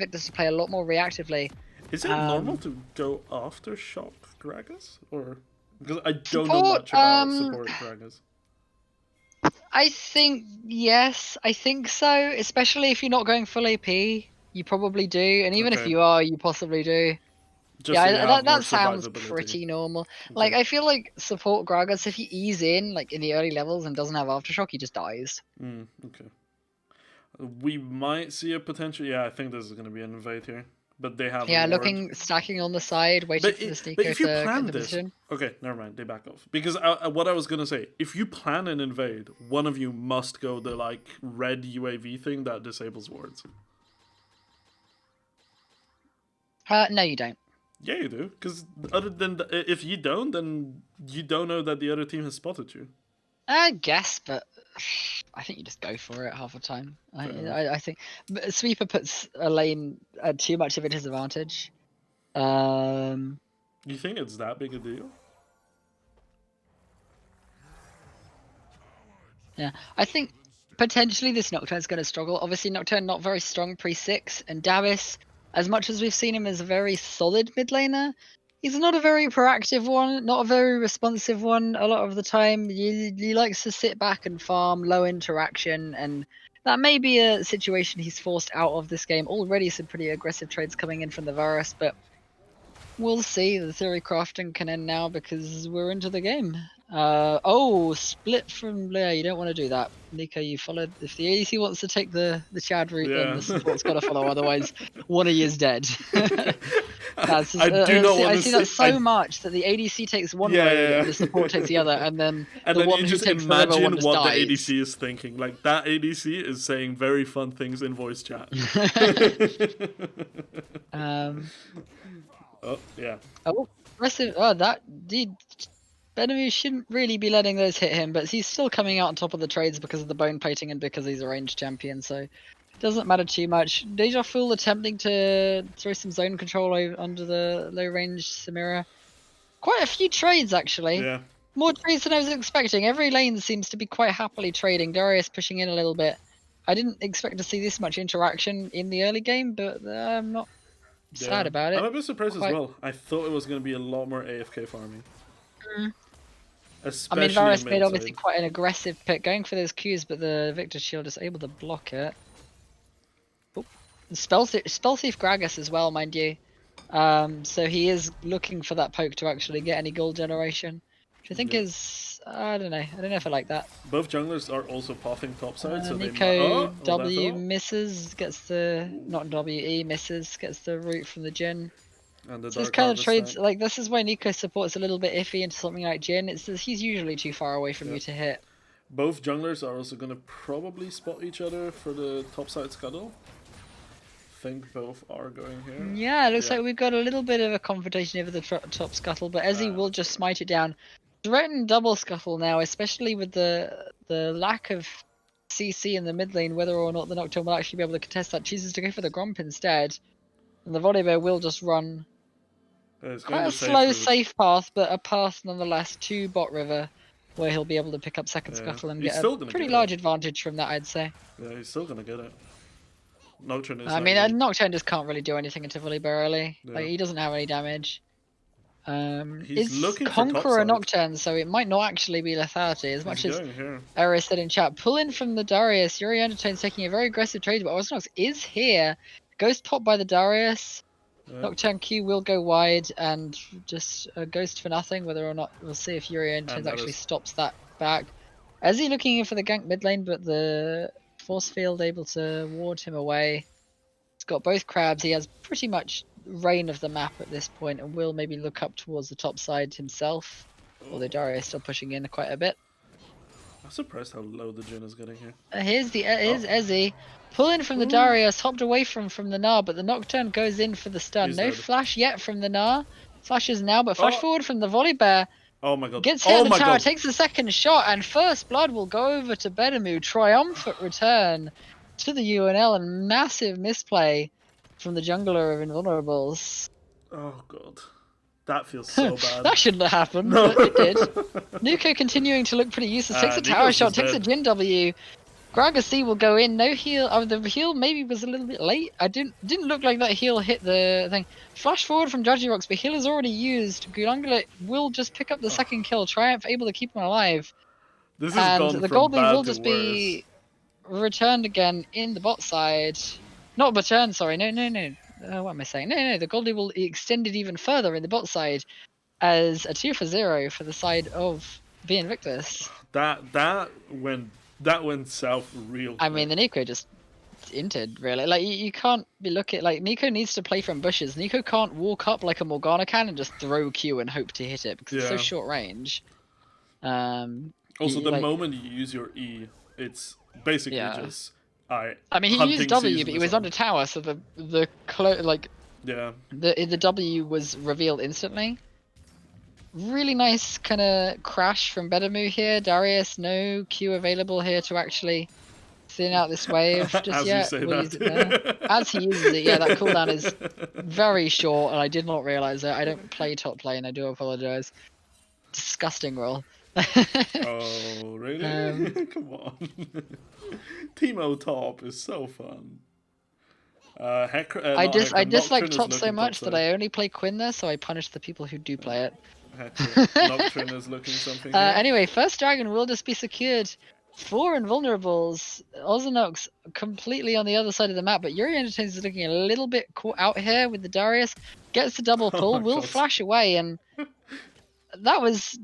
Invictus to play a lot more reactively. Is it normal to go after Shock Gragas? Or because I don't know Support, much about support Gragas. I think yes, I think so. Especially if you're not going full AP, you probably do, and even if you are, you possibly do. Just so that sounds pretty normal. Okay. Like I feel like support Gragas, if you ease in like in the early levels and doesn't have aftershock, he just dies. Okay. We might see a potential. Yeah, I think this is going to be an invade here. But they have stacking on the side, waiting for this Nico but if you to plan get the this, position. okay, never mind, they back off. Because what I was gonna say, if you plan an invade, one of you must go the like red UAV thing that disables wards. No, you don't. Yeah, you do. Because other than if you don't, then you don't know that the other team has spotted you. I guess, but I think you just go for it half the time. I think Sweeper puts a lane at too much of a disadvantage. You think it's that big a deal? Yeah, I think potentially this Nocturne's going to struggle. Obviously, Nocturne not very strong pre-6, and Davis, as much as we've seen him as a very solid mid laner, he's not a very proactive one, not a very responsive one. A lot of the time, he likes to sit back and farm, low interaction, and that may be a situation he's forced out of this game. Already some pretty aggressive trades coming in from the Varus, but we'll see. The theory crafting can end now because we're into the game. Split from Leia. You don't want to do that. Nico, you followed. If the ADC wants to take the Chad route, then the support's got to follow. Otherwise, one of you is dead. I see that so much that the ADC takes one way and the support takes the other, and then the one you who just takes imagine the one just what dies. the ADC is thinking. Like that ADC is saying very fun things in voice chat. Oh yeah. Oh, aggressive. Oh, that dude. Benemu shouldn't really be letting those hit him, but he's still coming out on top of the trades because of the bone plating and because he's a ranged champion, so it doesn't matter too much. Deja Fool attempting to throw some zone control under the low range Samira. Quite a few trades actually. Yeah. More trades than I was expecting. Every lane seems to be quite happily trading. Darius pushing in a little bit. I didn't expect to see this much interaction in the early game, but I'm not sad about it. I'm a bit surprised as well. I thought it was going to be a lot more AFK farming. I mean, Varus made obviously quite an aggressive pick, going for those Qs, but the Victor Shield is able to block it. Oh. Spell Thief Gragas as well, mind you. So he is looking for that poke to actually get any gold generation, which I think is, I don't know if I like that. Both junglers are also pathing topside, so Nico W misses, gets the, not WE misses, gets the root from the Jhin. And the so this kind of trades, like this is why Nico support's a little bit iffy into something like Jhin. He's usually too far away from you to hit. Both junglers are also going to probably spot each other for the topside scuttle. I think both are going here. Yeah, it looks like we've got a little bit of a confrontation over the top scuttle, but Ezzy will just smite it down. Threaten double scuttle now, especially with the lack of CC in the mid lane, whether or not the Nocturne will actually be able to contest that. Chooses to go for the Gromp instead. And the Volibear will just run quite a slow, safe path, but a path nonetheless to Bot River, where he'll be able to pick up second scuttle and get a pretty large advantage from that, I'd say. Yeah, he's still gonna get it. Nocturne is. I mean, Nocturne just can't really do anything into Volibear early. Yeah. Like, he doesn't have any damage. He's looking for Conqueror Nocturne, so it might not actually be lethality. As much as Eris said in chat, pull in from the Darius. Yuri Undertone's taking a very aggressive trade, but Osnox is here. Ghost popped by the Darius. Nocturne Q will go wide and just a ghost for nothing, whether or not we'll see if Yuri Undertones actually stops that back. Ezzy looking in for the gank mid lane, but the force field able to ward him away. He's got both crabs. He has pretty much reign of the map at this point and will maybe look up towards the top side himself. Although Darius still pushing in quite a bit. I'm surprised how low the Jhin is getting here. Here's Ezzy. Pulling from the Darius, hopped away from the Gnar, but the Nocturne goes in for the stun. No flash yet from the Gnar. Flashes now, but flash forward from the Volibear. Oh my god. Gets hit at the tower, takes the second shot, and first blood will go over to Benemu. Triumphant return to the UNL and massive misplay from the jungler of Invulnerables. Oh god. That feels so bad. That shouldn't have happened, but it did. Nuko continuing to look pretty useless. Takes a tower shot, takes a Jhin W. Gragassi will go in, no heal. Oh, the heal maybe was a little bit late. I didn't look like that heal hit the thing. Flash forward from Judgy Rocks, but heal is already used. Gulangula will just pick up the second kill. Triumph able to keep him alive. This has And gone the from Goldie will bad to just worse. be returned again in the bot side. Not returned, sorry. No. What am I saying? No. The Goldie will be extended even further in the bot side as a 2-for-0 for the side of the Invictus. That went south real quick. I mean, the Nico just inted, really. Like, you can't be looking... Like, Nico needs to play from bushes. Nico can't walk up like a Morgana can and just throw Q and hope to hit it, because it's so short range. Also, the moment you use your E, it's basically just... I mean, he used W, but he was on. under tower, so the W was revealed instantly. Really nice kind of crash from Bedamu here. Darius, no Q available here to actually thin out this wave just yet. We'll use it there. As he uses it, yeah, that cooldown is very short, and I did not realize it. I don't play top lane, I do apologize. Disgusting roll. Oh, really? Come on. Teemo top is so fun. I dislike top so much that I only play Quinn there, so I punish the people who do play it. Nocturne is looking something here. Anyway, first dragon will just be secured for Invulnerables. Ozanox completely on the other side of the map, but Yuri Entertainers is looking a little bit caught out here with the Darius. Gets the double pull, will flash away, and that was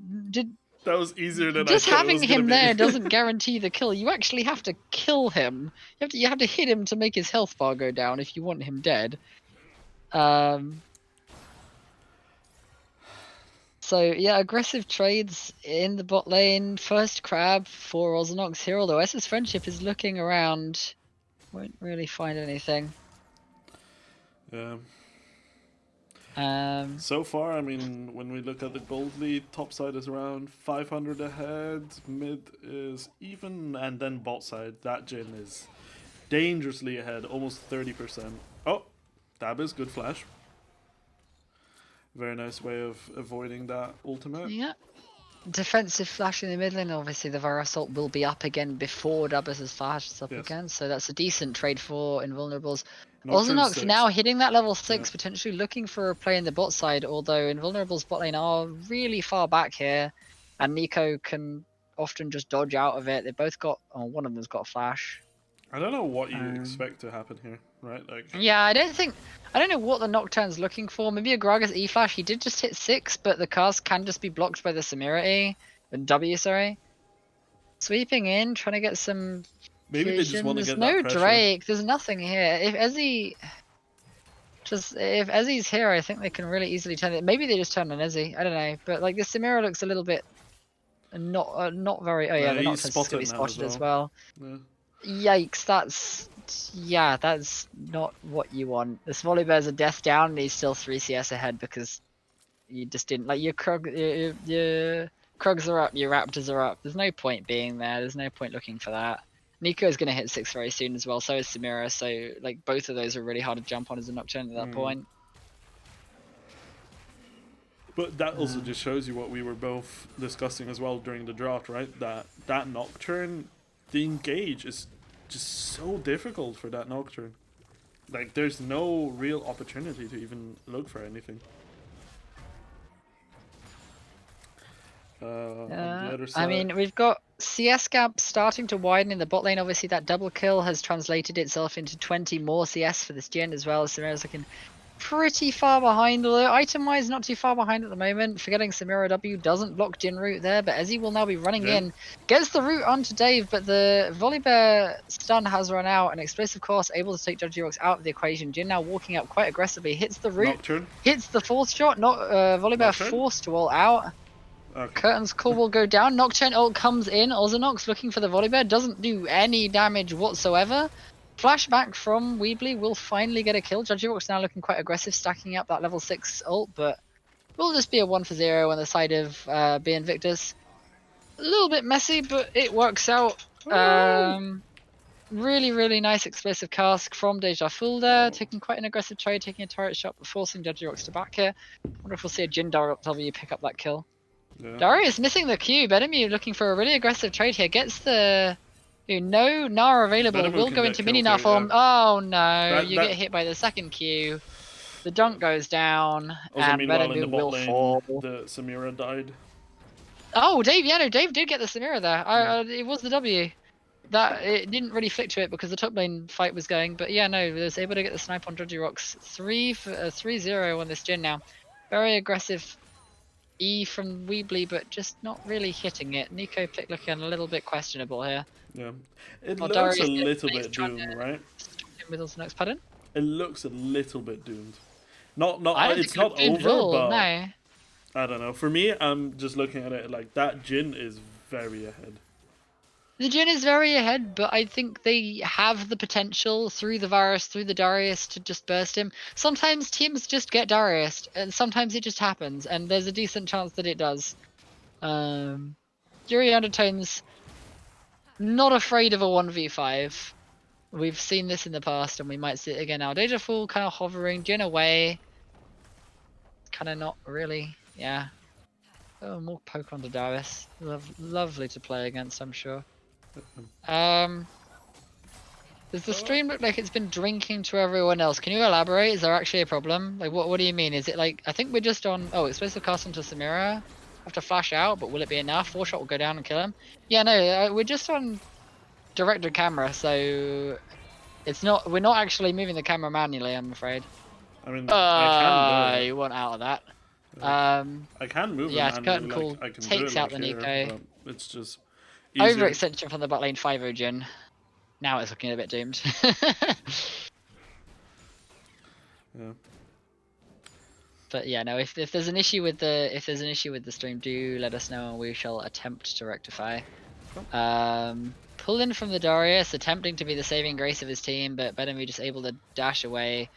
easier than just I thought having it was him gonna there be. doesn't guarantee the kill. You actually have to kill him. You have to hit him to make his health bar go down if you want him dead. So yeah, aggressive trades in the bot lane. First crab for Ozanox here, although SS Friendship is looking around. Won't really find anything. Yeah. So far, I mean, when we look at the gold lead, top side is around 500 ahead, mid is even, and then bot side, that Jin is dangerously ahead, almost 30%. Oh, Dab is good flash. Very nice way of avoiding that ultimate. Yeah. Defensive flash in the mid lane. Obviously, the Virus ult will be up again before Dabus' flash is up again. So that's a decent trade for Invulnerables. Ozanox now hitting that level 6, potentially looking for a play in the bot side, although Invulnerables bot lane are really far back here. And Nico can often just dodge out of it. They both got... Oh, one of them's got a flash. I don't know what you expect to happen here, right? Like, yeah, I don't know what the Nocturne's looking for. Maybe a Gragas E flash. He did just hit 6, but the cast can just be blocked by the Samira E. W, sorry. Sweeping in, trying to get some. Maybe they just want to get no that pressure. Drake. There's nothing here. If Ezzy's here, I think they can really easily turn it. Maybe they just turn on Ezzy. I don't know, but like the Samira looks a little bit not very. Oh yeah, the Nocturne's gonna be spotted as well. Yeah. Yikes! That's not what you want. This Volibear's a death down, and he's still 3 CS ahead because you just didn't like your Krugs are up, your Raptors are up. There's no point being there. There's no point looking for that. Nico's gonna hit 6 very soon as well. So is Samira. So like both of those are really hard to jump on as a Nocturne at that point. But that also just shows you what we were both discussing as well during the drought, right? That Nocturne, the engage is just so difficult for that Nocturne. Like, there's no real opportunity to even look for anything. On the other side, I mean, we've got CS gap starting to widen in the bot lane. Obviously, that double kill has translated itself into 20 more CS for this gen as well. Samira's looking pretty far behind, although item-wise not too far behind at the moment. Forgetting Samira W doesn't block Jin route there, but Ezzy will now be running in. Gets the route onto Dave, but the Volibear stun has run out, and Explosive Course able to take Judgy out of the equation. Jin now walking out quite aggressively, hits the route, hits the fourth shot, Volibear forced to all out. Curtain's call will go down. Nocturne ult comes in. Ozanox looking for the Volibear, doesn't do any damage whatsoever. Flashback from Weebly will finally get a kill. Judgy now looking quite aggressive, stacking up that level 6 ult, but will just be a 1-for-0 on the side of B Invictus. A little bit messy, but it works out. Really, really nice explosive cast from Deja Fool there, taking quite an aggressive trade, taking a turret shot, but forcing Judgy to back here. Wonder if we'll see a Jin W pick up that kill. Darius missing the Q. Bedemu looking for a really aggressive trade here. Gets the No Nara available. Bedamu Will can go get into killed mini here, Nara form. yeah. Oh no, you get hit by the second Q. The dunk goes down, Also, and meanwhile, in the Bedamu bot will lane, fall. the Samira died. Oh, Dave, yeah, no, Dave did get the Samira there. It was the W. That it didn't really flick to it because the top lane fight was going, but yeah, no, it was able to get the snipe on Dodgy Rocks. 3-0 on this gen now. Very aggressive E from Weebly, but just not really hitting it. Nico pick looking a little bit questionable here. Yeah. It Well, looks a Darius little is bit trying doomed, to right? stop him with his next pattern. It looks a little bit doomed. Not, I don't think it's it not looks doomed at over, all, but no. I don't know. For me, I'm just looking at it like that Jin is very ahead. The Jin is very ahead, but I think they have the potential through the Varus, through the Darius to just burst him. Sometimes teams just get Darius, and sometimes it just happens, and there's a decent chance that it does. Yuri Undertone's not afraid of a 1v5. We've seen this in the past, and we might see it again now. Deja Full kind of hovering, Jin away. Kind of not really, yeah. Oh, more poke onto Darius. Lovely to play against, I'm sure. Does the stream look like it's been drinking to everyone else? Can you elaborate? Is there actually a problem? Like, what do you mean? Is it like, I think we're just on, oh, it's supposed to cast onto Samira. Have to flash out, but will it be enough? 4-shot will go down and kill him. Yeah, no, we're just on directed camera, so it's not, we're not actually moving the camera manually, I'm afraid. I mean, I can do it. You want out of that. I can move Yeah, it Curtain manually, Call like I can do takes it out like the here, Nico. but it's just easier. Overextension from the bot lane 5-0 Jin. Now it's looking a bit doomed. Yeah. But yeah, no. If there's an issue with the stream, do let us know and we shall attempt to rectify. Pull in from the Darius, attempting to be the saving grace of his team, but Bedamy just able to dash away,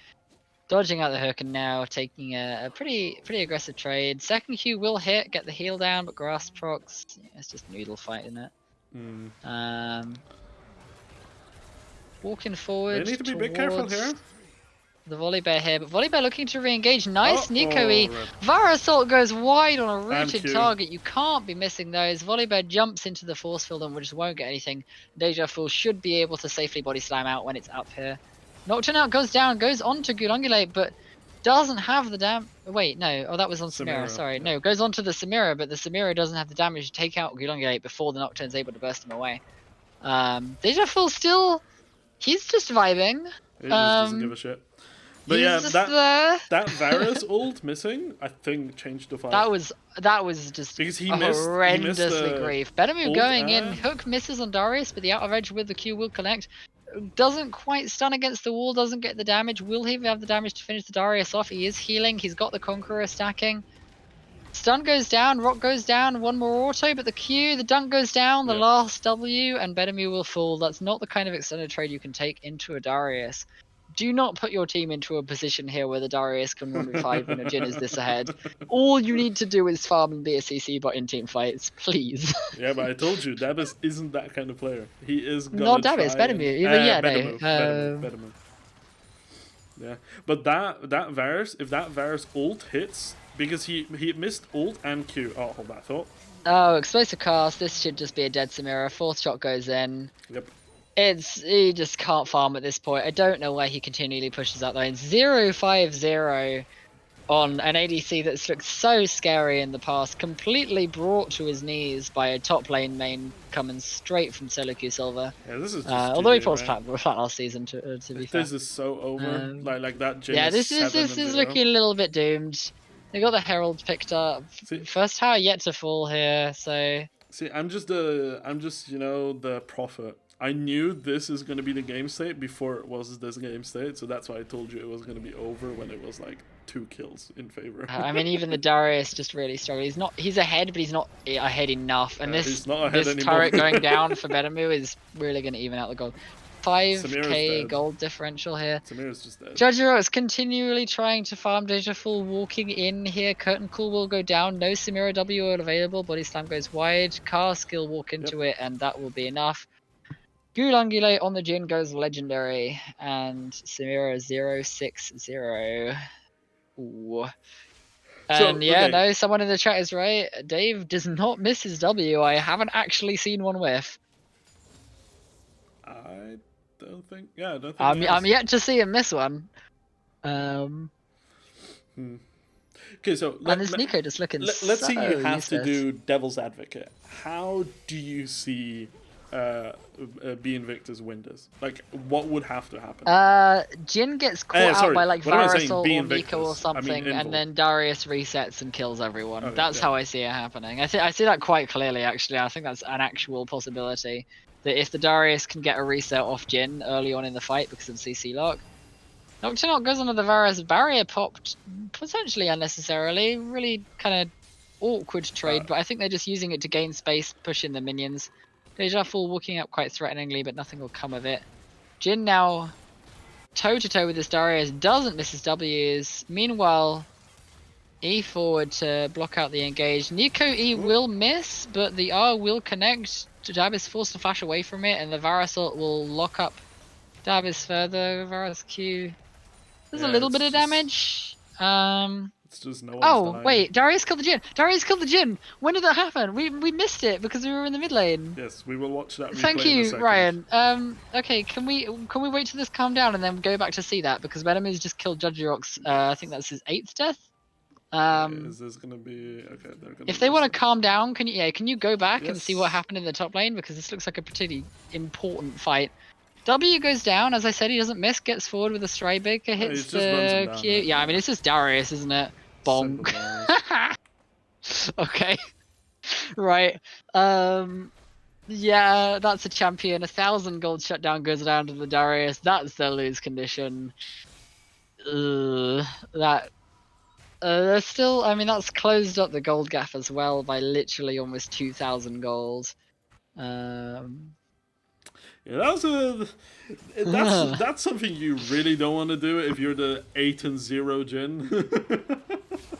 dodging out the hook, and now taking a pretty aggressive trade. Second Q will hit, get the heal down, but grass procs. Yeah, it's just noodle fight, isn't it? Walking forward. They need to be a bit careful here. The Volibear here, but Volibear looking to re-engage. Nice Nico E. Rip. Varasalt goes wide on a rooted Q. target. You can't be missing those. Volibear jumps into the force field and just won't get anything. Deja Fool should be able to safely body slam out when it's up here. Nocturne out goes down, goes on to Gulungulate, but doesn't have the wait, no. Oh, that was on Samira. Sorry. Yeah. No, goes on to the Samira, but the Samira doesn't have the damage to take out Gulungulate before the Nocturne's able to burst him away. Deja Fool still... He's just vibing. He just doesn't give a shit. But yeah, that Varus ult missing, I think, changed the fight. That was just because he horrendously grief. Bedamu going in, hook misses on Darius, but the outer edge with the Q will connect. Doesn't quite stun against the wall, doesn't get the damage. Will he have the damage to finish the Darius off? He is healing, he's got the Conqueror stacking. Stun goes down, Rock goes down, one more auto, but the Q, the dunk goes down, the last W, and Bedamu will fall. That's not the kind of extended trade you can take into a Darius. Do not put your team into a position here where the Darius can 1v5 when a Jin is this ahead. All you need to do is farm and be a CC bot in team fights, please. Yeah, but I told you, Dabis isn't that kind of player. He is gonna Not Dabis, Bedamu. Bedamu. Yeah, but that Varus, if that Varus ult hits, because he missed ult and Q. Oh, hold that thought. Oh, explosive cast. This should just be a dead Samira. Fourth shot goes in. Yep. He just can't farm at this point. I don't know why he continually pushes out lanes. 0-5-0 on an ADC that's looked so scary in the past, completely brought to his knees by a top lane main coming straight from Solo Q Silver. Yeah, this is just although he falls flat last season, to be fair. This is so over. Like that. Jin yeah, this is looking a little bit doomed. They got the Herald picked up. First tower yet to fall here, so. See, I'm just the prophet. I knew this is going to be the game state before it was this game state, so that's why I told you it was going to be over when it was like 2 kills in favor. I mean, even the Darius just really struggled. He's ahead, but he's not ahead enough. And this turret going down for Bedamu is really going to even out the gold. 5k gold differential here. Samira's just dead. Judgero is continually trying to farm Deja Full, walking in here. Curtain Call will go down. No Samira W available. Body Slam goes wide. Car skill walk into it, and that will be enough. Gulungulate on the Jin goes legendary, and Samira 0-6-0. Ooh. And no, someone in the chat is right. Dave does not miss his W. I haven't actually seen one whiff. I don't think. Yeah, I don't think. I'm yet to see him miss one. Okay, so And this Nico just looking let's so say you have to useless. do devil's advocate. How do you see be Invictus win this? Like, what would have to happen? Jin gets caught out by like What am I saying? Varusol Be or Nico or Invictus. I mean, something, and then Darius resets and kills everyone. Okay, That's yeah. how I see it happening. I see that quite clearly, actually. I think that's an actual possibility. That if the Darius can get a reset off Jin early on in the fight because of CC lock, Nocturne goes onto the Varus barrier popped potentially unnecessarily. Really kind of awkward trade, but I think they're just using it to gain space, pushing the minions. Deja Full walking up quite threateningly, but nothing will come of it. Jin now toe-to-toe with this Darius, doesn't miss his W's. Meanwhile, E forward to block out the engage. Nico E will miss, but the R will connect. Dab is forced to flash away from it, and the Varusol will lock up Dab further. Varus Q. There's a little bit of damage. It's just no one's dying. Wait, Darius killed the Jin. Darius killed the Jin. When did that happen? We missed it because we were in the mid lane. Yes, we will watch that replay. Thank in a you, second. Ryan. Okay, can we wait till this calm down and then go back to see that, because Venom's just killed Judgerox. I think that's his 8th death. Is this gonna be okay? If they want to calm down, can you go back and see what happened in the top lane, because this looks like a particularly important fight. W goes down, as I said, he doesn't miss, gets forward with a Strybreaker, hits the Q. Yeah, I mean, it's just Darius, isn't it? Bonk. Okay. Right. Yeah, that's a champion. 1,000 gold shutdown goes down to the Darius. That's their lose condition. There's still, I mean, that's closed up the gold gap as well by literally almost 2,000 gold. Yeah, that's something you really don't want to do if you're the 8-0 Jin.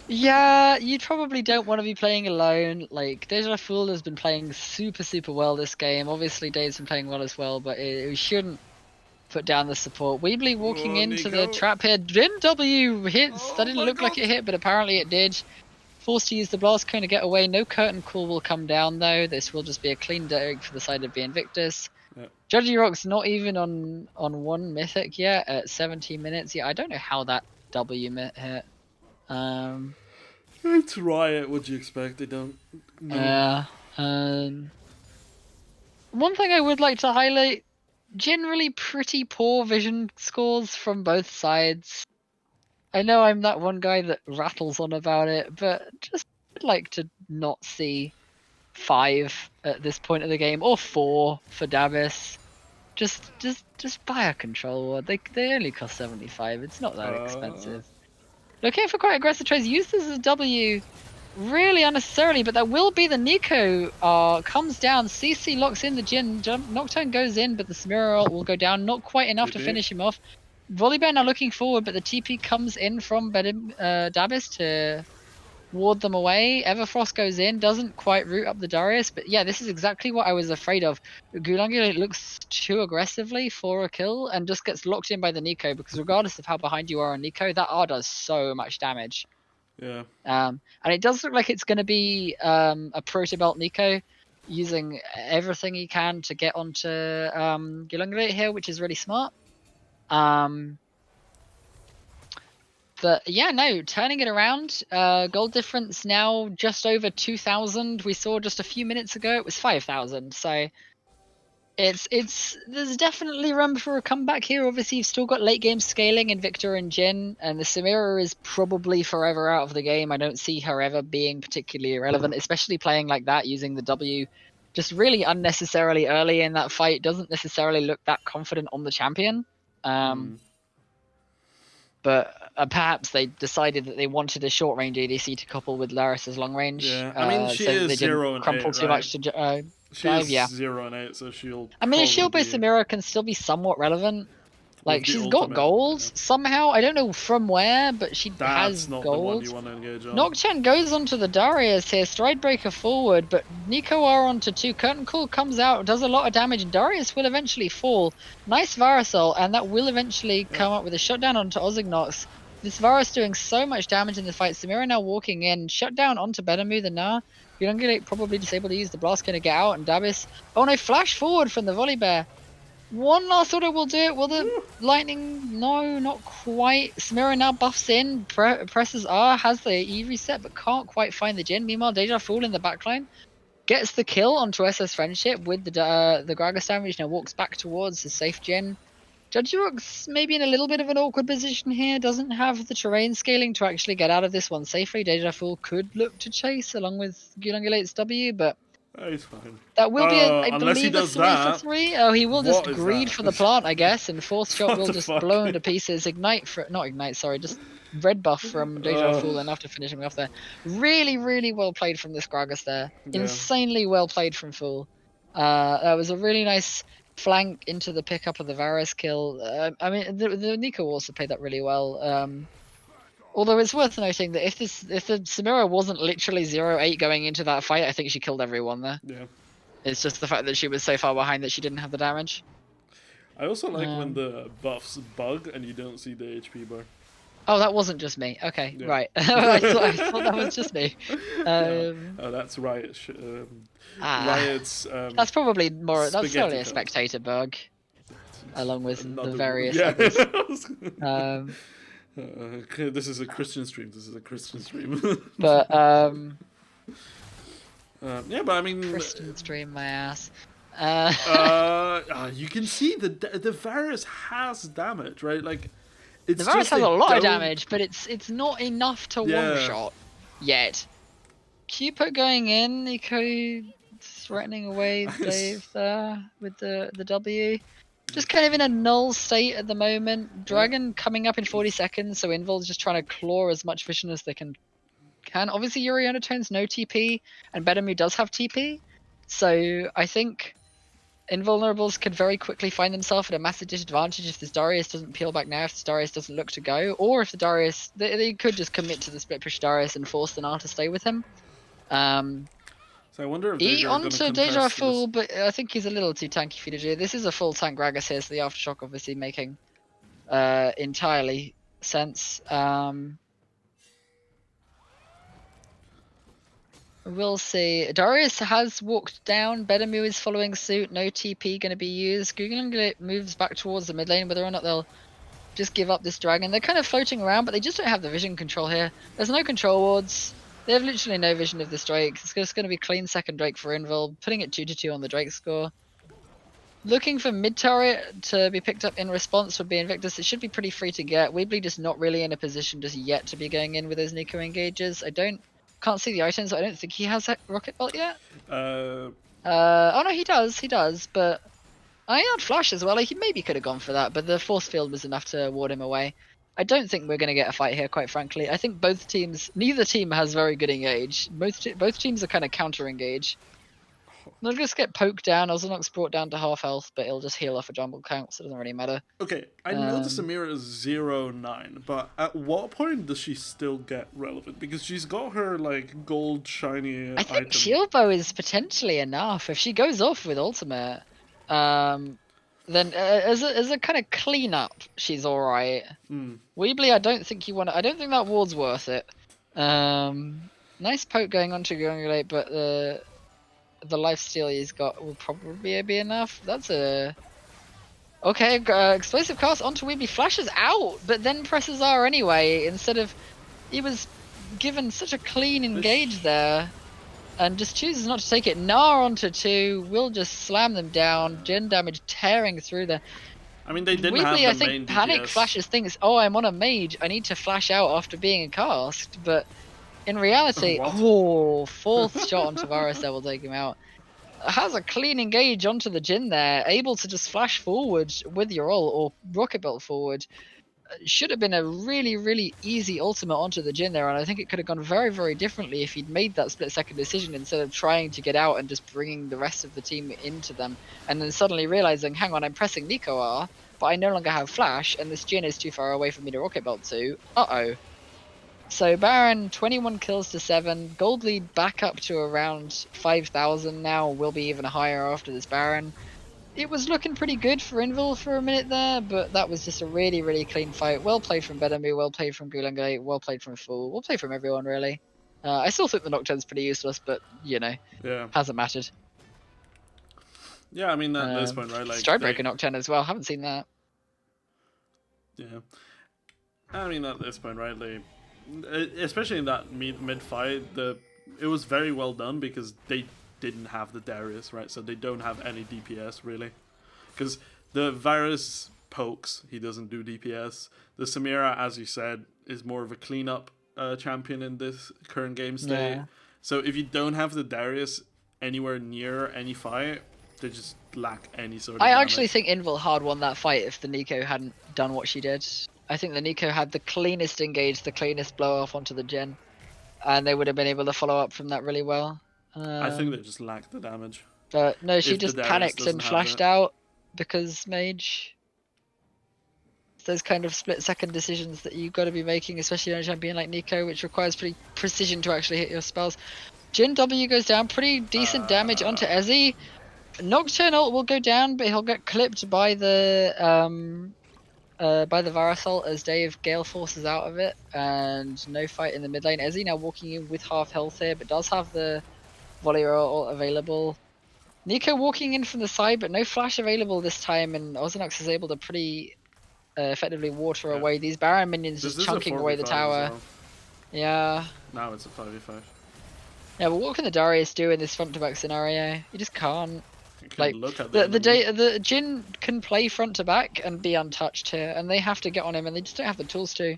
Yeah, you probably don't want to be playing alone. Like, Deja Fool has been playing super well this game. Obviously, Dave's been playing well as well, but we shouldn't put down the support. Weebly walking into the trap here. Jin W hits. That didn't look like it hit, but apparently it did. Forced to use the blast cone to get away. No curtain call will come down, though. This will just be a clean Derek for the side of the Invictus. Judgy Rock's not even on one mythic yet at 17 minutes. Yeah, I don't know how that W hit. It's Riot. What do you expect? They don't know. Yeah. One thing I would like to highlight: generally pretty poor vision scores from both sides. I know I'm that one guy that rattles on about it, but just would like to not see 5 at this point of the game, or 4 for Davis. Just buy a controller. They only cost 75. It's not that expensive. Looking for quite aggressive trades. Use this as a W really unnecessarily, but that will be the Nico comes down. CC locks in the Jin. Nocturne goes in, but the Samira will go down. Not quite enough to finish him off. Volibear now looking forward, but the TP comes in from Dabis to ward them away. Everfrost goes in, doesn't quite root up the Darius, but yeah, this is exactly what I was afraid of. Gulangula looks too aggressively for a kill and just gets locked in by the Nico, because regardless of how behind you are on Nico, that R does so much damage. Yeah. And it does look like it's going to be a Protobelt Nico using everything he can to get onto Gulangula here, which is really smart. But yeah, no, turning it around. Gold difference now just over 2,000. We saw just a few minutes ago it was 5,000. So there's definitely room for a comeback here. Obviously, you've still got late game scaling in Victor and Jin, and the Samira is probably forever out of the game. I don't see her ever being particularly irrelevant, especially playing like that, using the W just really unnecessarily early in that fight. Doesn't necessarily look that confident on the champion. But perhaps they decided that they wanted a short range ADC to couple with Laris's long range. Yeah, I mean, she is 0 and 8, too much to dive. Yeah, 0 and 8, so she'll. I mean, a shield based Samira can still be somewhat relevant. Like, she's got gold somehow. I don't know from where, but she has not gold. The one you want to engage on. Nocturne goes onto the Darius here, Stridebreaker forward, but Nico R onto 2. Curtain Call comes out, does a lot of damage, and Darius will eventually fall. Nice Varusol, and that will eventually come up with a shutdown onto Ozignox. This Varus doing so much damage in the fight. Samira now walking in, shutdown onto Benamu the Gnar. Yungulate probably just able to use the blast cone to get out, and Dabis. Oh no, flash forward from the Volibear. One last auto will do it. Will the lightning? No, not quite. Samira now buffs in. Presses R, has the E reset, but can't quite find the Jin. Meanwhile, Deja Fool in the backline gets the kill onto SS Friendship with the Gragas damage. Now walks back towards the safe Jin. Judge Rook's maybe in a little bit of an awkward position here. Doesn't have the terrain scaling to actually get out of this one safely. Deja Fool could look to chase along with Gulungulate's W, but He's fine. that will be, I Unless he believe, a does 3 for that. 3. Oh, he will just What is greed that? for the plant, I guess, and fourth shot What will the just fuck? blow into pieces. Ignite for not ignite, sorry, just red buff from Deja Fool enough to finish him off there. Really, really well played from this Gragas there. Yeah. Insanely well played from Fool. That was a really nice flank into the pickup of the Varus kill. I mean, the Nico also played that really well. Although it's worth noting that if the Samira wasn't literally 0-8 going into that fight, I think she killed everyone there. Yeah. It's just the fact that she was so far behind that she didn't have the damage. I also like when the buffs bug and you don't see the HP bar. Oh, that wasn't just me. Okay, Yeah. right. I thought that was just me. Oh, that's Riot. Riot's. That's probably more. That's spaghetti probably a code. spectator bug, along with Another the one. various Yeah. others. This is a Christian stream. This is a Christian stream. But yeah, but I mean, Christian stream my ass. you can see the Varus has damage, right? Like, it's The Varus just has they a lot of don't- damage, but it's not enough to Yeah. one shot yet. Cupid going in, Nico threatening away Dave there with the W. Just kind of in a null state at the moment. Dragon coming up in 40 seconds, so Invul's just trying to claw as much vision as they can. Obviously, Yuri Undertone's no TP, and Bedamu does have TP. So I think Invulnerables could very quickly find themselves at a massive disadvantage if this Darius doesn't peel back now, if this Darius doesn't look to go, or if the Darius... They could just commit to the split push Darius and force the Nala to stay with him. So I wonder if E they're going to onto Deja contest Full, this. but I think he's a little too tanky for you to do. This is a full tank Gragas here, so the Aftershock obviously making entirely sense. We'll see. Darius has walked down. Bedamu is following suit. No TP going to be used. Google moves back towards the mid lane. Whether or not they'll just give up this dragon. They're kind of floating around, but they just don't have the vision control here. There's no control wards. They have literally no vision of this Drake. It's just going to be clean second Drake for Invul, putting it 2-2 on the Drake score. Looking for mid turret to be picked up in response would be Invictus. It should be pretty free to get. Weebly just not really in a position just yet to be going in with those Nico engages. Can't see the items. I don't think he has a rocket bolt yet. Oh no, he does. But Ion Flash as well. He maybe could have gone for that, but the force field was enough to ward him away. I don't think we're going to get a fight here, quite frankly. I think neither team has very good engage. Both teams are kind of counter engage. They'll just get poked down. Ozanox brought down to half health, but it'll just heal off a jumble count, so it doesn't really matter. Okay, I know the Samira is 0-9, but at what point does she still get relevant? Because she's got her, like, gold shiny I think item. Shield Bow is potentially enough. If she goes off with ultimate, then as a kind of cleanup, she's all right. Weebly, I don't think that ward's worth it. Nice poke going on to Gungulate, but the lifesteal he's got will probably be enough. That's a okay. Explosive cast onto Weebly, flashes out, but then presses R anyway. Instead of he was given such a clean engage there. And just chooses not to take it. Gnar onto 2, will just slam them down. Gen damage tearing through there. I mean, they didn't Weebly, have the I think main Panic DPS. flashes thinks, oh, I'm on a mage. I need to flash out after being a cast. But in reality, fourth shot onto Varus there will take him out. Has a clean engage onto the Jin there. Able to just flash forward with your ult or rocket belt forward. Should have been a really, really easy ultimate onto the Jin there, and I think it could have gone very, very differently if he'd made that split-second decision instead of trying to get out and just bringing the rest of the team into them, and then suddenly realizing, hang on, I'm pressing Nico R, but I no longer have Flash, and this Jin is too far away for me to rocket belt to. Uh-oh. So Baron, 21 kills to 7, gold lead back up to around 5,000 now, will be even higher after this Baron. It was looking pretty good for Invul for a minute there, but that was just a really, really clean fight. Well played from Bedamu, well played from Gulangate, well played from Fool, well played from everyone, really. I still think the Nocturne's pretty useless, but, you know, Yeah. hasn't mattered. Yeah, I mean at this point, right? Like Strikebreaker Nocturne as well. Haven't seen that. Yeah, I mean at this point, right? Like, especially in that mid fight, it was very well done because they didn't have the Darius, right? So they don't have any DPS really, because the Varus pokes, he doesn't do DPS. The Samira, as you said, is more of a cleanup champion in this current game state. Yeah. So if you don't have the Darius anywhere near any fight, they just lack any sort of I damage. actually think Invul hard won that fight if the Nico hadn't done what she did. I think the Nico had the cleanest engage, the cleanest blow off onto the Jin, and they would have been able to follow up from that really well. I think they just lack the damage. But no, she If the just Darius panicked doesn't and have flashed it. out because mage. Those kind of split-second decisions that you've got to be making, especially on a champion like Nico, which requires pretty precision to actually hit your spells. Jin W goes down, pretty decent damage onto Ezzy. Nocturne ult will go down, but he'll get clipped by the Varus ult as Dave Gale forces out of it, and no fight in the mid lane. Ezzy now walking in with half health here, but does have the volley ult available. Nico walking in from the side, but no flash available this time, and Ozanox is able to pretty effectively water away these Baron minions, just chunking away the tower. Well. Yeah. Now it's a 5v5. Yeah, but what can the Darius do in this front to back scenario? You just can't. Like Look at the Jin can play front to back and be untouched here, and they have to get on him, and they just don't have the tools to.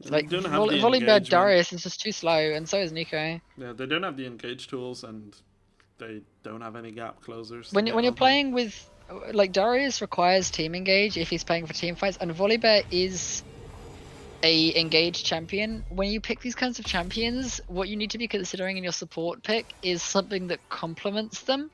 Like Volibear Darius is just too slow, and so is Nico. Yeah, they don't have the engage tools, and they don't have any gap closers. When you're playing with like Darius requires team engage if he's playing for team fights, and Volibear is a engaged champion. When you pick these kinds of champions, what you need to be considering in your support pick is something that complements them.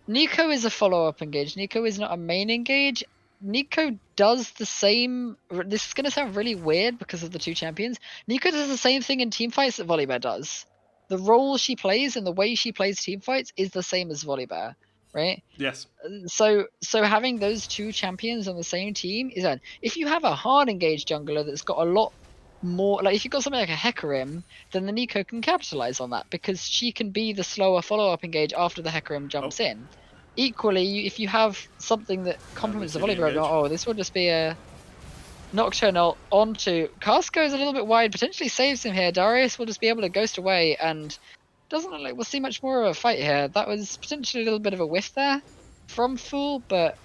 Nico is a follow-up engage. Nico is not a main engage. Nico does the same. This is going to sound really weird because of the two champions. Nico does the same thing in team fights that Volibear does. The role she plays and the way she plays team fights is the same as Volibear, right? Yes. So having those two champions on the same team is that if you have a hard engaged jungler that's got a lot more, like if you've got something like a Hecarim, then the Nico can capitalize on that because she can be the slower follow-up engage after the Hecarim jumps in. Equally, if you have something that complements the Volibear, this will just be a Nocturnal onto Casco is a little bit wide, potentially saves him here. Darius will just be able to ghost away and doesn't look like we'll see much more of a fight here. That was potentially a little bit of a whiff there from Fool, but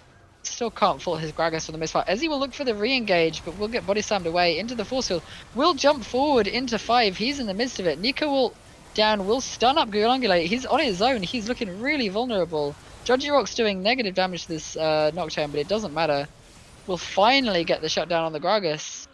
still can't fault his Gragas for the most part. Ezzy will look for the re-engage, but will get body slammed away into the force field. Will jump forward into 5. He's in the midst of it. Nico will down, will stun up Gulangulate. He's on his own. He's looking really vulnerable. Judgy Rock's doing negative damage to this Nocturne, but it doesn't matter. Will finally get the shutdown on the Gragas.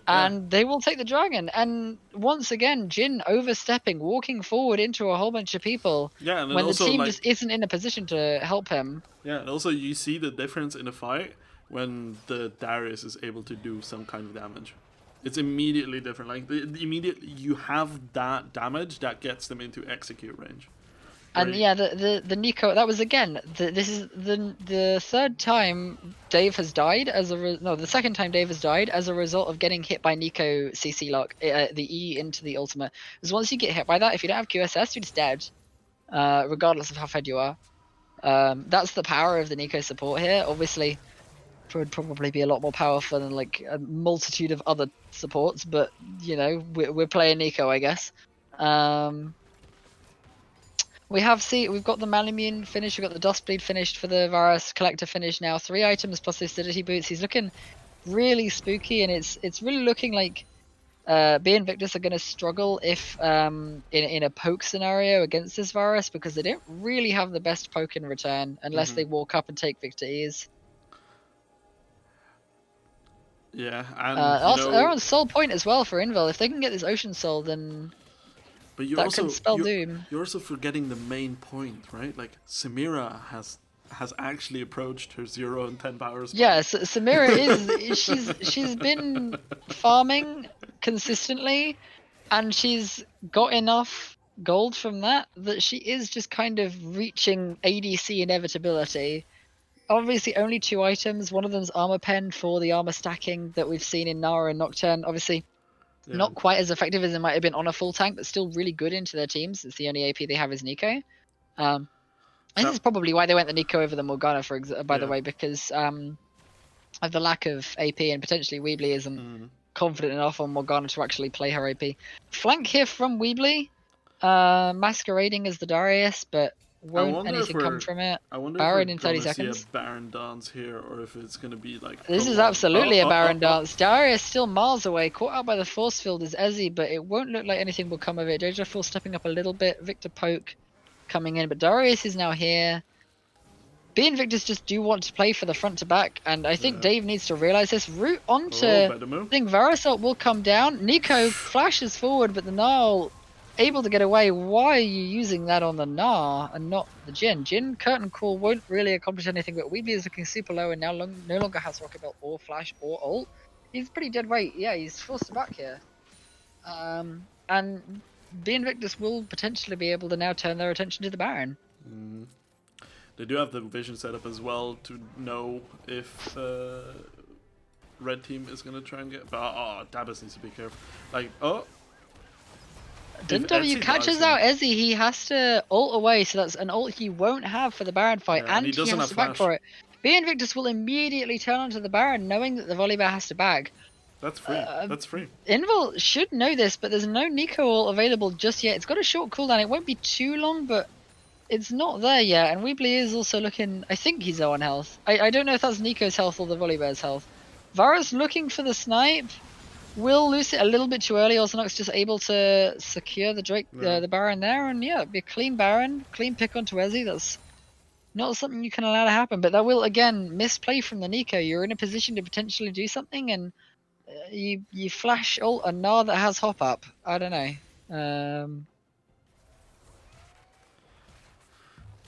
And they will take the dragon. And once again, Jin overstepping, walking forward into a whole bunch of people and when the team like, just isn't in a position to help him. Yeah, and also you see the difference in a fight when the Darius is able to do some kind of damage. It's immediately different. Like immediately you have that damage that gets them into execute range. And yeah, the Nico, that was again. This is the third time Dave has died the second time Dave has died as a result of getting hit by Nico CC lock, the E into the ultimate. Because once you get hit by that, if you don't have QSS, you're just dead, regardless of how fed you are. That's the power of the Nico support here. Obviously, it would probably be a lot more powerful than like a multitude of other supports, but you know, we're playing Nico, I guess. We've got the Malamune finish, we've got the Dustbleed finished for the Varus Collector finish now. 3 items plus the Acidity Boots. He's looking really spooky, and it's really looking like B Invictus are going to struggle if in a poke scenario against this Varus, because they don't really have the best poke in return unless they walk up and take Victor Ease. Yeah, and they're on Soul Point as well for Invul. If they can get this Ocean Soul, then but that could spell doom. You're also forgetting the main point, right? Like Samira has actually approached her 0 and 10 powers. Yeah, Samira is she's been farming consistently, and she's got enough gold from that she is just kind of reaching ADC inevitability. Obviously, only 2 items. One of them's Armor Pen for the armor stacking that we've seen in Nara and Nocturne. Obviously, not quite as effective as it might have been on a full tank, but still really good into their teams. It's the only AP they have is Nico. This is probably why they went the Nico over the Morgana, by the Yeah. way, because of the lack of AP, and potentially Weebly isn't confident enough on Morgana to actually play her AP. Flank here from Weebly, masquerading as the Darius, but won't anything come from it? I wonder if we're Baron in 30 gonna see a seconds. Baron dance here, or if it's gonna be like. This is prolonged. absolutely a Baron dance. Darius still miles away, caught out by the force field is Ezzy, but it won't look like anything will come of it. Jojo Full stepping up a little bit, Victor Poke coming in, but Darius is now here. B Invictus just do want to play for the front to back, and I think Dave needs to realize this. Route onto, I think Varasalt will come down. Nico flashes forward, but the Gnar able to get away. Why are you using that on the Gnar and not the Jhin? Jhin Curtain Call won't really accomplish anything, but Weebly is looking super low and now no longer has Rocket Belt or Flash or ult. He's pretty dead weight. Yeah, he's forced to back here. And B Invictus will potentially be able to now turn their attention to the Baron. They do have the vision set up as well to know if red team is gonna try and get. But Dabas needs to be careful. Like Didn't W catches out Ezzy, he has to ult away, so that's an ult he won't have for the Baron fight, and he has to back for it. B Invictus will immediately turn onto the Baron, knowing that the Volibear has to bag. That's free. That's free. Invul should know this, but there's no Nico ult available just yet. It's got a short cooldown. It won't be too long, but it's not there yet. And Weebly is also looking. I think he's low on health. I don't know if that's Nico's health or the Volibear's health. Varus looking for the snipe. Will lose it a little bit too early. Orthodox just able to secure the Drake, the Baron there, and yeah, it'd be a clean Baron, clean pick onto Ezzy. That's not something you can allow to happen. But that will again misplay from the Nico. You're in a position to potentially do something, and you flash ult a Gnar that has hop up. I don't know.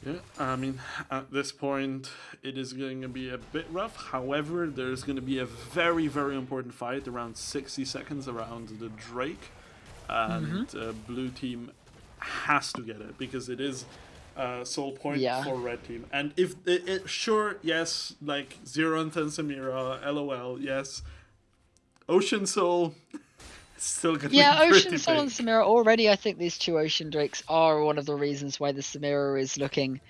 Yeah, I mean, at this point, it is going to be a bit rough. However, there's going to be a very, very important fight around 60 seconds around the Drake. And blue team has to get it because it is soul point for red team. And if sure, yes, like Xerath and Samira, LOL, yes. Ocean Soul... Still gonna be Ocean Soul big. and Samira already. I think these two Ocean Drakes are one of the reasons why the Samira is looking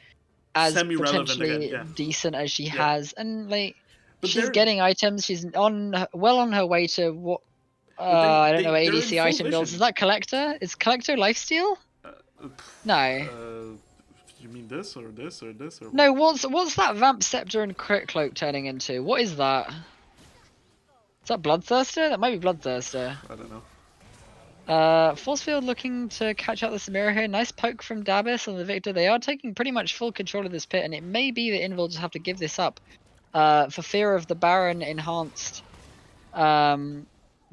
as potentially decent as she has, and like she's getting items. She's well on her way to what I don't know what ADC item builds. Is that Collector? Is Collector Lifesteal? No. You mean this or this or this or? No. What's that Vamp Scepter and Crit Cloak turning into? What is that? Is that Bloodthirster? That might be Bloodthirster. I don't know. Force Field looking to catch out the Samira here. Nice poke from Dabas and the Victor. They are taking pretty much full control of this pit, and it may be that Invul just have to give this up for fear of the Baron enhanced B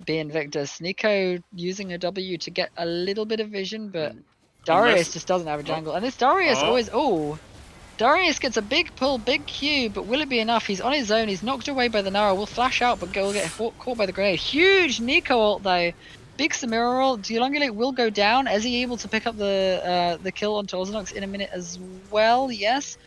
Invictus. Nico using a W to get a little bit of vision, but Darius just doesn't have a jungle. And this Darius always... Darius gets a big pull, big Q, but will it be enough? He's on his own. He's knocked away by the Nara. Will flash out, but will get caught by the grenade. Huge Nico ult, though. Big Samira ult. Elongulate will go down. Is he able to pick up the kill onto Orthodox in a minute as well? Yes.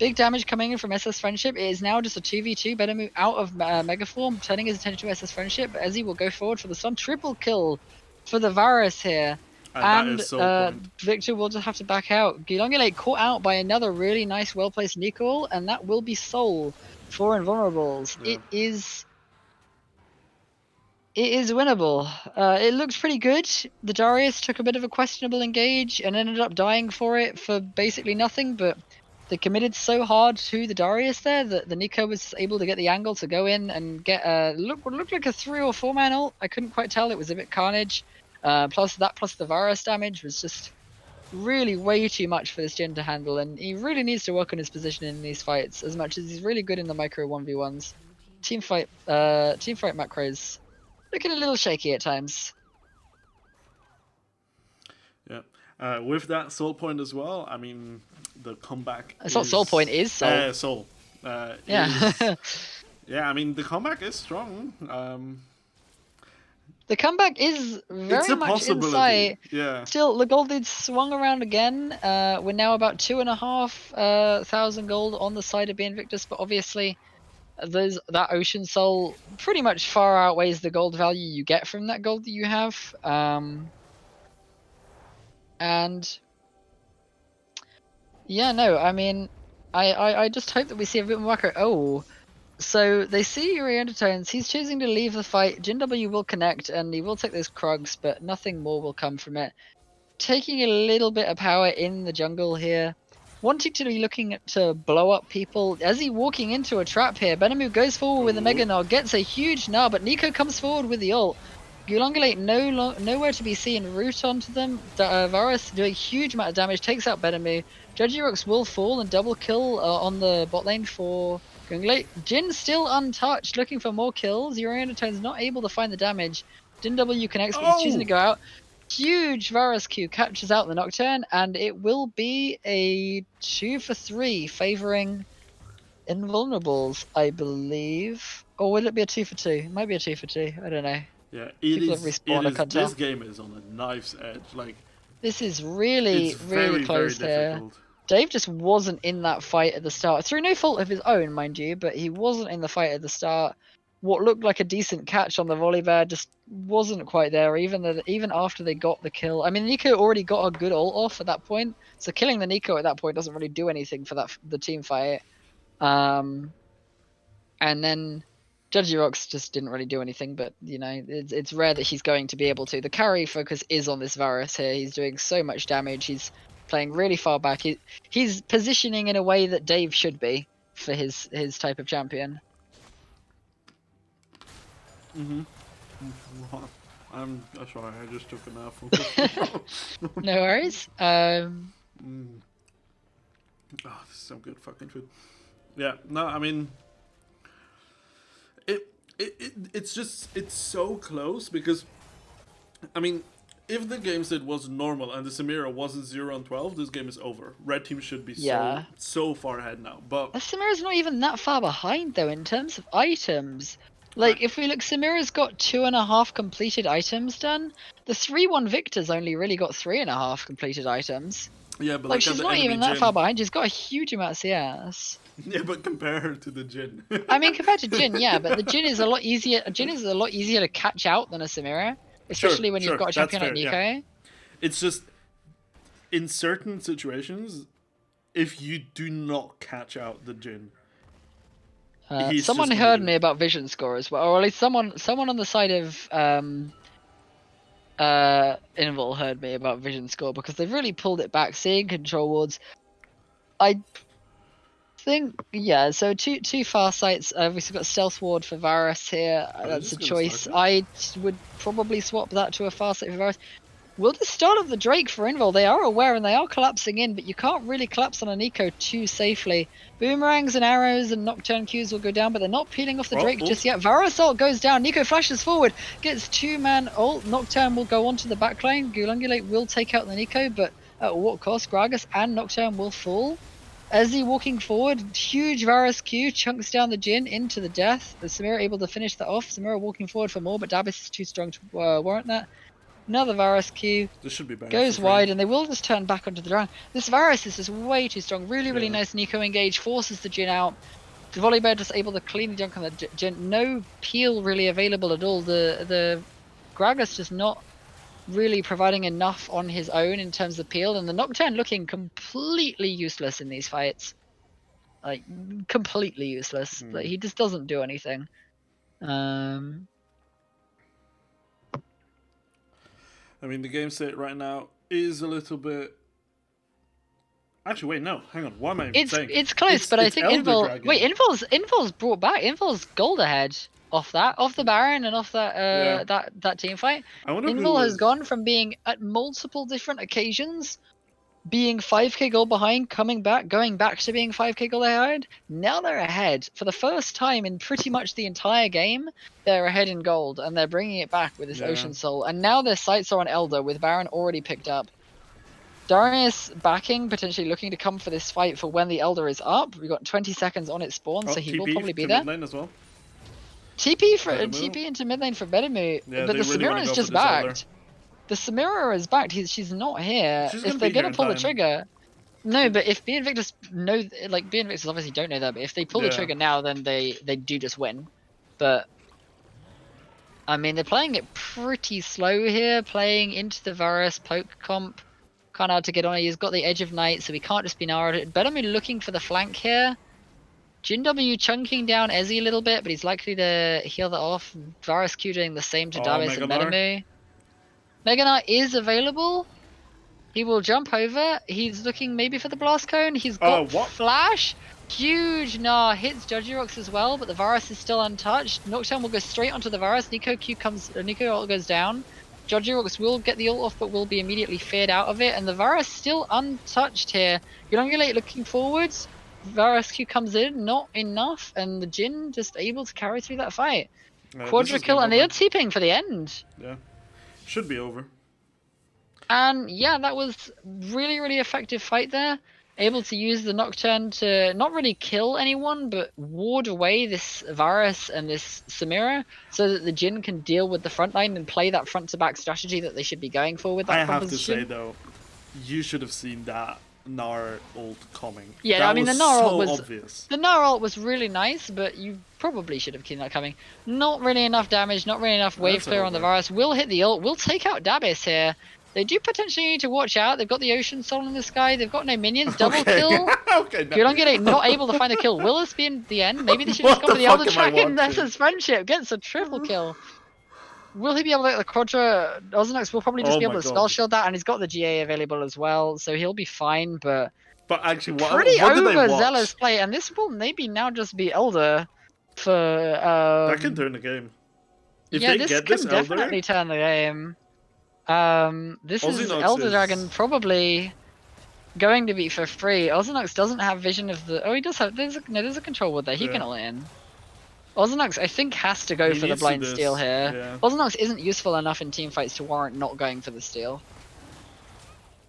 Big damage coming in from SS Friendship. It is now just a 2v2. Better move out of Megaform, turning his attention to SS Friendship. But Ezzy will go forward for the stun. Triple kill for the Varus here. And Victor will just have to back out. Elongulate caught out by another really nice, well-placed Nico, and that will be Soul for Invulnerables. Yeah. It is winnable. It looks pretty good. The Darius took a bit of a questionable engage and ended up dying for it for basically nothing, but they committed so hard to the Darius there that the Nico was able to get the angle to go in and get what looked like a 3 or 4 man ult. I couldn't quite tell. It was a bit carnage. Plus the Varus damage was just really way too much for this Jhin to handle, and he really needs to work on his position in these fights as much as he's really good in the micro 1v1s. Teamfight macros looking a little shaky at times. Yeah. With that soul point as well, I mean, the comeback it's not soul point, is soul. Soul. Yeah. Yeah, I mean, the comeback is strong. The comeback is very much in sight. Yeah. Still, the gold lead swung around again. We're now about 2,500 gold on the side of B Invictus, but obviously that Ocean Soul pretty much far outweighs the gold value you get from that gold that you have. And Yeah, no, I mean, I just hope that we see a bit more Wacko. Oh, so they see Yuri Undertones. He's choosing to leave the fight. Jin W will connect, and he will take those Krugs, but nothing more will come from it. Taking a little bit of power in the jungle here. Wanting to be looking to blow up people. As he walking into a trap here, Benemu goes forward with a Mega Ooh. Gnar, gets a huge Gnar, but Nico comes forward with the ult. Gulungulate nowhere to be seen. Root onto them. Varus doing a huge amount of damage, takes out Benemu. Judgyrux will fall and double kill on the bot lane for Gulungulate. Jin still untouched, looking for more kills. Urianotone's not able to find the damage. Jin W connects, but he's choosing to Oh! go out. Huge Varus Q catches out the Nocturne, and it will be a 2 for 3 favoring Invulnerables, I believe. Or will it be a 2 for 2? It might be a 2 for 2. I don't know. Yeah, People have respawned, I can't this tell. game is on a knife's edge. Like, This is it's really, really very, very close here. difficult. Dave just wasn't in that fight at the start, through no fault of his own, mind you, but he wasn't in the fight at the start. What looked like a decent catch on the volley bear just wasn't quite there, even after they got the kill. I mean, Nico already got a good ult off at that point, so killing the Nico at that point doesn't really do anything for the team fight. And then Judgy Rocks just didn't really do anything, but you know, it's rare that he's going to be able to. The carry focus is on this Varus here. He's doing so much damage. He's playing really far back. He's positioning in a way that Dave should be for his type of champion. I'm sorry, I just took a mouthful. No worries. Oh, this is some good fucking food. Yeah, no, I mean, it's so close because, I mean, if the game state was normal and the Samira wasn't 0-12, this game is over. Red team should be so far ahead now. But Samira's not even that far behind though in terms of items. Like, if we look, Samira's got 2.5 completed items done. The 3-1 Victor's only really got 3.5 completed items. yeah, but Like, she's not even that far behind. She's got a huge amount of CS. Yeah, but compare her to the Jin. I mean, compared to Jin, yeah, but the Jin is a lot easier. Jin is a lot easier to catch out than a Samira, especially when you've got a champion like Nico. Yeah. It's just in certain situations, if you do not catch out the Jin, someone heard me about vision score as well, or at least someone on the side of Invul heard me about vision score because they've really pulled it back. Seeing control wards, I think, yeah. So two far sights. We've got stealth ward for Varus here. That's a choice. I would probably swap that to a far sight for Varus. Will the start of the Drake for Invul? They are aware and they are collapsing in, but you can't really collapse on a Nico too safely. Boomerangs and arrows and Nocturne Qs will go down, but they're not peeling off the Drake just yet. Varus ult goes down. Nico flashes forward, gets 2-man ult. Nocturne will go onto the backline. Gulungulate will take out the Nico, but at what cost? Gragas and Nocturne will fall. As he walking forward, huge Varus Q chunks down the Jin into the death. The Samira able to finish that off. Samira walking forward for more, but Dabis is too strong to warrant that. Another Varus Q this should be goes wide, and they will just turn back onto the ground. This Varus is just way too strong. Really nice Nico engage, forces the Jin out. The volley bear just able to cleanly junk on the Jin. No peel really available at all. The Gragas just not really providing enough on his own in terms of peel, and the Nocturne looking completely useless in these fights. Like, completely useless. Like, he just doesn't do anything. I mean, the game state right now is a little bit. Actually, wait, no, hang on. What am I saying? It's close, but I think Invul. Wait, Invul's brought back. Invul's gold ahead off the Baron and off that that team fight. Invul has gone from being at multiple different occasions being 5k gold behind, coming back, going back to being 5k gold ahead. Now they're ahead for the first time in pretty much the entire game. They're ahead in gold, and they're bringing it back with this Ocean Soul. And now their sights are on Elder with Baron already picked up. Darius backing, potentially looking to come for this fight for when the Elder is up. We've got 20 seconds on its spawn, so he will probably be there. As well. TP into mid lane for Bedemu, but the Samira is just backed. The Samira is backed. She's not here. If they're gonna pull the trigger, no. But if B Invictus B Invictus obviously don't know that. But if they pull the trigger now, then they do just win. But I mean, they're playing it pretty slow here, playing into the Varus poke comp Can't out to get on it. He's got the Edge of Night, so he can't just be narrowed. Bellamy looking for the flank here. Jin W chunking down Ezzy a little bit, but he's likely to heal that off. Varus Q doing the same to Davis and Bellamy. Meganar is available. He will jump over. He's looking maybe for the blast cone. He's got flash. Huge Gnar hits Judgerox as well, but the Varus is still untouched. Nocturne will go straight onto the Varus. Nico ult goes down. Judgerox will get the ult off, but will be immediately feared out of it. And the Varus still untouched here. Gulungulate looking forwards. Varus Q comes in, not enough, and the Jin just able to carry through that fight. Quadra kill, and they're TPing for the end. Yeah, should be over. And yeah, that was really effective fight there. Able to use the Nocturne to not really kill anyone, but ward away this Varus and this Samira, so that the Jin can deal with the front line and play that front to back strategy that they should be going for with that I have to say though, you should have seen that Gnar ult coming. Yeah, that I mean was the Gnar so ult was obvious. The Gnar ult was really nice, but you probably should have seen that coming. Not really enough damage, not really enough wave clear on the Varus. Will hit the ult, will take out Dabis here. They do potentially need to watch out. They've got the Ocean Soul in the sky. They've got no minions. Double kill. Okay, no. Gulungulate not able to find the kill. Will this be in the end? Maybe they should have just gone for the Elder Dragon. That's his friendship. Gets a triple kill. Will he be able to get the Quadra? Ozanox will probably just be able to spell shield that, and he's got the GA available as well, so he'll be fine. But actually, pretty what did they watch? overzealous play, and this will maybe now just be Elder for. That can turn the game. If yeah, they this get can this definitely Elder, turn the game. This is Ozanox Elder Dragon probably going to be for free. Ozanox doesn't have vision of the. Oh, he does have. There's a control ward there. He can ult in. Ozanox, I think, has to go for the blind steal here. Yeah. Ozanox isn't useful enough in team fights to warrant not going for the steal.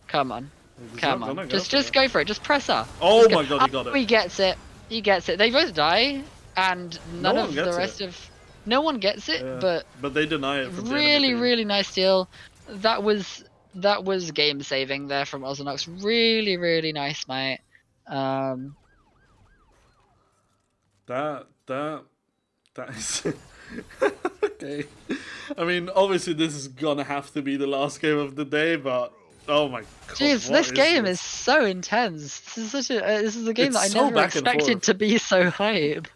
Come on. Come on. Just go for it. Just press up. Oh my god, he got it. He gets it. He gets it. They both die, and none of the rest of. No one gets it, but they deny it. Really nice steal. That was game saving there from Ozanox. Really nice, mate. That is okay. I mean, obviously this is gonna have to be the last game of the day, but oh my god! Jeez, this game is so intense. This is a game that I never expected to be so hype.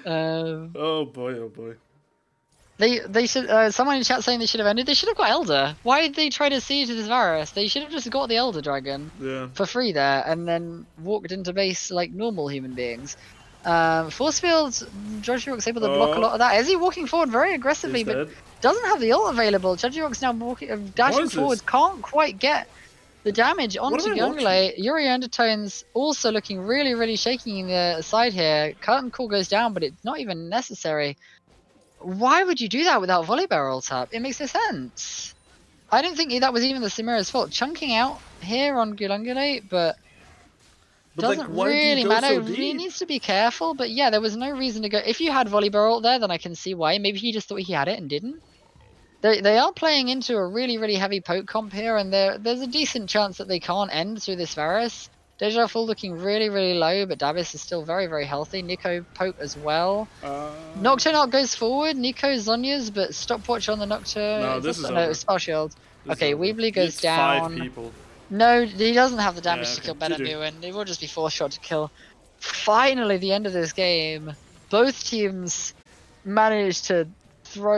Oh boy! They should. Someone in chat saying they should have ended. They should have got Elder. Why did they try to siege this Varus? They should have just got the Elder Dragon for free there, and then walked into base like normal human beings. Force fields, Judgerox able to block a lot of that. Is he walking forward very aggressively, but doesn't have the ult available? Judgerox now dashing forward, can't quite get the damage onto Gulungulate. Yuri Undertones also looking really shaky in the side here. Curtain call goes down, but it's not even necessary. Why would you do that without volley barrel tap? It makes no sense. I don't think that was even the Samira's fault. Chunking out here on Gulungulate, but doesn't really matter. He needs to be careful, but yeah, there was no reason to go. If you had volley barrel there, then I can see why. Maybe he just thought he had it and didn't. They are playing into a really heavy poke comp here, and there's a decent chance that they can't end through this Varus. Deja Full looking really low, but Davis is still very healthy. Nico poke as well. Nocturne ult goes forward. Nico Zonya's, but stopwatch on the Nocturne. No, this is over. Spell shield. Okay, Weebly goes down. 5 people. No, he doesn't have the damage to kill Benanu, and it will just be 4-shot to kill. Finally, the end of this game. Both teams managed to throw